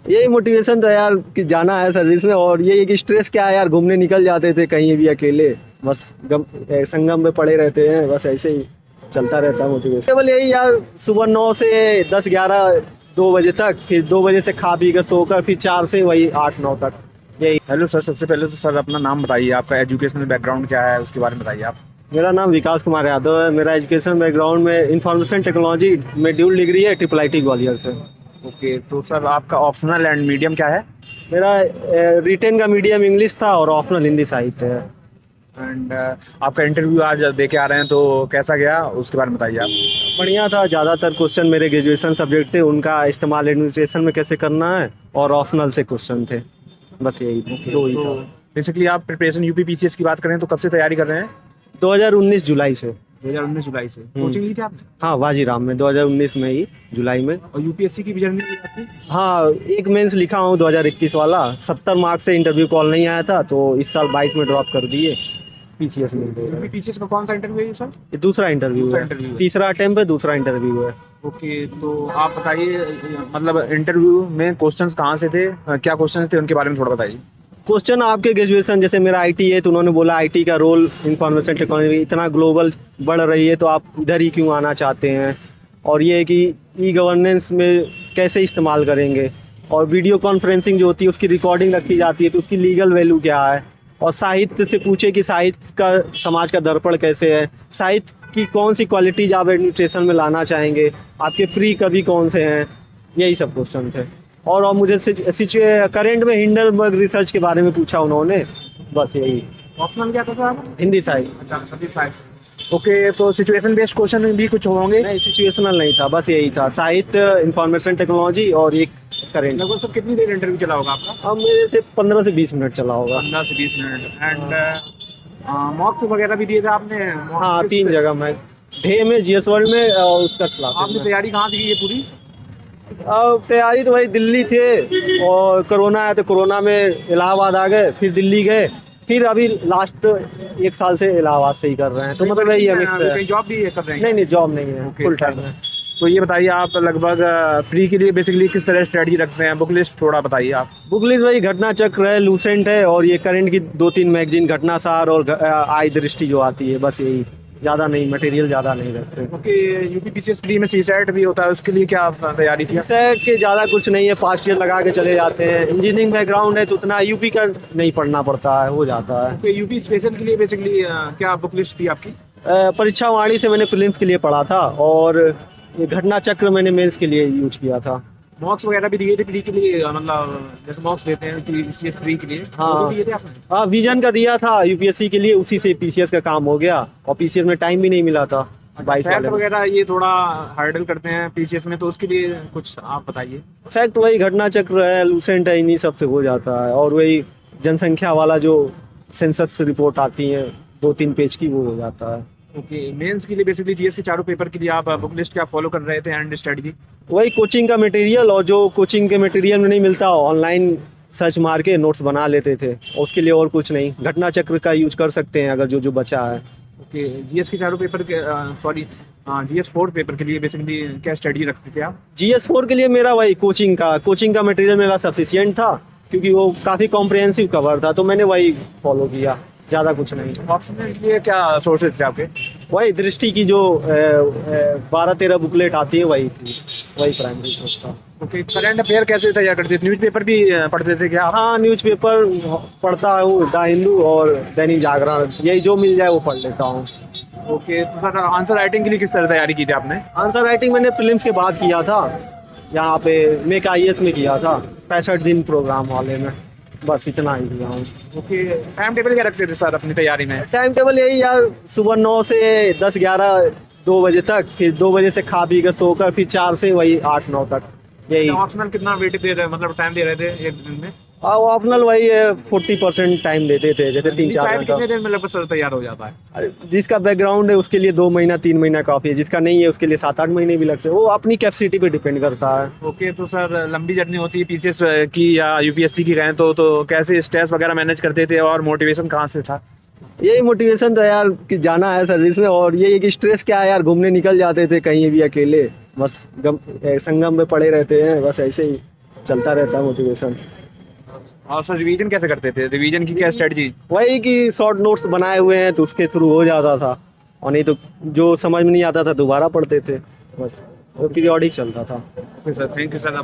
यही मोटिवेशन तो यार कि जाना है सर्विस में, और ये कि स्ट्रेस क्या है यार, घूमने निकल जाते थे कहीं भी अकेले, बस संगम में पड़े रहते हैं, बस ऐसे ही चलता रहता है मोटिवेशन। केवल यही यार, सुबह 9 से 10 11 2 बजे तक, फिर 2 बजे से खा पी कर सोकर, फिर 4 से वही 8 9 तक, यही। हेलो सर, सबसे पहले तो सर अपना नाम बताइए, आपका एजुकेशनल बैकग्राउंड क्या है उसके बारे में बताइए आप। मेरा नाम विकास कुमार यादव है। मेरा एजुकेशन बैकग्राउंड में इंफॉर्मेशन टेक्नोलॉजी में ड्यूल डिग्री है, ट्रिपल IIT ग्वालियर से। ओके, तो सर आपका ऑप्शनल एंड मीडियम क्या है? मेरा रिटेन का मीडियम इंग्लिश था और ऑप्शनल हिंदी साहित्य है। एंड आपका इंटरव्यू आज दे के आ रहे हैं, तो कैसा गया उसके बारे में बताइए आप। बढ़िया था। ज़्यादातर क्वेश्चन मेरे ग्रेजुएशन सब्जेक्ट थे, उनका इस्तेमाल एडमिनिस्ट्रेशन में कैसे करना है, और ऑप्शनल से क्वेश्चन थे, बस यही दो ही तो था। बेसिकली आप प्रिपरेशन यूपी पीसीएस की बात करें तो कब से तैयारी कर रहे हैं? 2019 जुलाई से। 2019 जुलाई से कोचिंग ली थी आपने? हाँ, वाजीराम में 2019 में ही, जुलाई में। और यूपीएससी की भी जर्नी की आपने? हाँ, एक मेंस लिखा हूँ 2021 वाला। 70 मार्क्स से इंटरव्यू कॉल नहीं आया था, तो इस साल 22 में ड्रॉप कर दिए। PCS में यूपी पीसीएस का कौन सा इंटरव्यू है सर? ये दूसरा इंटरव्यू दूसरा है। इंटरव्यू है। तीसरा अटेम्प्ट है, दूसरा इंटरव्यू है। ओके, तो आप बताइए, मतलब इंटरव्यू में क्वेश्चंस कहाँ से थे, क्या क्वेश्चंस थे उनके बारे में थोड़ा बताइए। क्वेश्चन आपके ग्रेजुएशन, जैसे मेरा IT है, तो उन्होंने बोला IT का रोल इंफॉर्मेशन टेक्नोलॉजी इतना ग्लोबल बढ़ रही है, तो आप इधर ही क्यों आना चाहते हैं, और ये है कि E-गवर्नेंस में कैसे इस्तेमाल करेंगे, और वीडियो कॉन्फ्रेंसिंग जो होती है उसकी रिकॉर्डिंग रखी जाती है, तो उसकी लीगल वैल्यू क्या है, और साहित्य से पूछे कि साहित्य का समाज का दर्पण कैसे है, साहित्य की कौन सी क्वालिटीज आप एडमिनिस्ट्रेशन में लाना चाहेंगे, आपके प्री कवि कौन से हैं, यही सब क्वेश्चन थे। और मुझे करेंट में हिंडनबर्ग रिसर्च के बारे में पूछा उन्होंने, बस यही। ऑप्शनल क्या था सर आप? हिंदी साहित्य। अच्छा, 35। ओके, तो सिचुएशन बेस्ड क्वेश्चन भी कुछ होंगे? नहीं, सिचुएशनल नहीं था, बस यही था, साहित्य, इंफॉर्मेशन टेक्नोलॉजी और एक करेंट। लगभग सर कितनी देर इंटरव्यू चला होगा आपका? अब मेरे से 15 से 20 मिनट चला होगा। 15 से 20 मिनट। एंड मॉक्स वगैरह भी दिए थे आपने? हाँ, 3 जगह मैं, ढे में, GS वर्ल्ड में और उत्कर्ष क्लासेस आपने में। तैयारी कहाँ से की है पूरी? अब तैयारी तो भाई दिल्ली थे, और कोरोना आया तो कोरोना में इलाहाबाद आ गए, फिर दिल्ली गए, फिर अभी लास्ट 1 साल से इलाहाबाद से ही कर रहे हैं, तो मतलब वही मिक्स है। कहीं जॉब भी कर रहे हैं? नहीं नहीं, जॉब नहीं है, Okay, फुल टाइम है। तो ये बताइए, आप लगभग प्री के लिए बेसिकली किस तरह स्ट्रेटजी रखते हैं? बुक लिस्ट थोड़ा बताइए आप। बुक लिस्ट वही घटना चक्र है, लूसेंट है, और ये करंट की 2 3 मैगजीन, घटना सार और आई दृष्टि जो आती है, बस यही। ज़्यादा नहीं, मटेरियल ज़्यादा नहीं रखते। ओके, यूपी पीसीएस प्री में सीसेट भी होता है, उसके लिए क्या आप तैयारी थी? सेट के ज़्यादा कुछ नहीं है, 5 ईयर लगा के चले जाते हैं। इंजीनियरिंग बैकग्राउंड है तो उतना यूपी का नहीं पढ़ना पड़ता है, हो जाता है। तो यूपी स्पेशल के लिए बेसिकली क्या बुक लिस्ट थी आपकी? परीक्षा वाणी से मैंने प्रीलिम्स के लिए पढ़ा था, और ये घटना चक्र मैंने मेंस के लिए यूज किया था। मॉक्स वगैरह भी दिए थे प्री के लिए, मतलब जैसे मॉक्स देते हैं पीसीएस प्री के लिए, हाँ। वो भी दिए थे आपने? हाँ, विजन का दिया था UPSC के लिए, उसी से PCS का काम हो गया, और PCS में टाइम भी नहीं मिला था 22 फैक्ट वाले में। वगैरह ये थोड़ा हर्डल करते हैं पीसीएस में, तो उसके लिए कुछ आप बताइए। फैक्ट वही घटना चक्र है, लूसेंट है, इन्हीं सब से हो जाता है, और वही जनसंख्या वाला जो सेंसस रिपोर्ट आती है 2 3 पेज की, वो हो जाता है। ओके, मेंस के लिए बेसिकली जीएस के चारों पेपर के लिए आप बुक लिस्ट क्या फॉलो कर रहे थे एंड स्ट्रेटजी? वही कोचिंग का मटेरियल, और जो कोचिंग के मटेरियल में नहीं मिलता ऑनलाइन सर्च मार के नोट्स बना लेते थे, उसके लिए और कुछ नहीं। घटना चक्र का यूज कर सकते हैं अगर जो जो बचा है। ओके, जीएस के चारों पेपर के सॉरी जीएस 4 पेपर के लिए बेसिकली क्या स्टडी रखते थे आप? GS4 के लिए मेरा वही कोचिंग का मटेरियल मेरा सफिशिएंट था, क्योंकि वो काफ़ी कॉम्प्रिहेंसिव कवर था, तो मैंने वही फॉलो किया, ज़्यादा कुछ नहीं। ऑप्शन के लिए क्या सोर्सेज थे आपके? वही दृष्टि की जो 12 13 बुकलेट आती है, वही थी, वही प्राइमरी सोर्स था। ओके, करंट अफेयर कैसे तैयार करते थे? न्यूज़पेपर भी पढ़ते थे क्या आप? हाँ, न्यूज़पेपर पढ़ता हूँ, द हिंदू और दैनिक जागरण, यही जो मिल जाए वो पढ़ लेता हूँ। ओके, तो सर आंसर राइटिंग के लिए किस तरह तैयारी की थी आपने? आंसर राइटिंग मैंने प्रीलिम्स के बाद किया था, यहाँ पे मेक IAS में किया था, 65 दिन प्रोग्राम वाले में, बस इतना ही किया हूँ। ओके, टाइम टेबल क्या रखते थे सर अपनी तैयारी में? टाइम टेबल यही यार, सुबह 9 से 10 11 2 बजे तक, फिर 2 बजे से खा पी कर सोकर, फिर 4 से वही 8 9 तक, यही। ऑप्शनल कितना वेट दे रहे, मतलब टाइम दे रहे थे एक दिन में? वो ऑप्शनल वही है, 40% टाइम देते थे, जैसे 3 4 शायद घंटा। कितने दिन में लगभग सर तैयार हो जाता है? अरे, जिसका बैकग्राउंड है उसके लिए 2 महीना 3 महीना काफ़ी है, जिसका नहीं है उसके लिए 7 8 महीने भी लग सकते, वो अपनी कैपेसिटी पे डिपेंड करता है। ओके, तो सर लंबी जर्नी होती है पीसीएस की या यूपीएससी की कहें तो कैसे स्ट्रेस वगैरह मैनेज करते थे, और मोटिवेशन कहाँ से था? यही मोटिवेशन तो यार कि जाना है सर्विस में, और ये कि स्ट्रेस क्या है यार, घूमने निकल जाते थे कहीं भी अकेले, बस संगम में पड़े रहते हैं, बस ऐसे ही चलता रहता है मोटिवेशन। और सर रिवीजन कैसे करते थे, रिवीजन की क्या स्ट्रेटजी? वही कि शॉर्ट नोट्स बनाए हुए हैं तो उसके थ्रू हो जाता था, और नहीं तो जो समझ में नहीं आता था दोबारा पढ़ते थे, बस वो पीरियोडिक चलता था। Okay sir, thank you sir.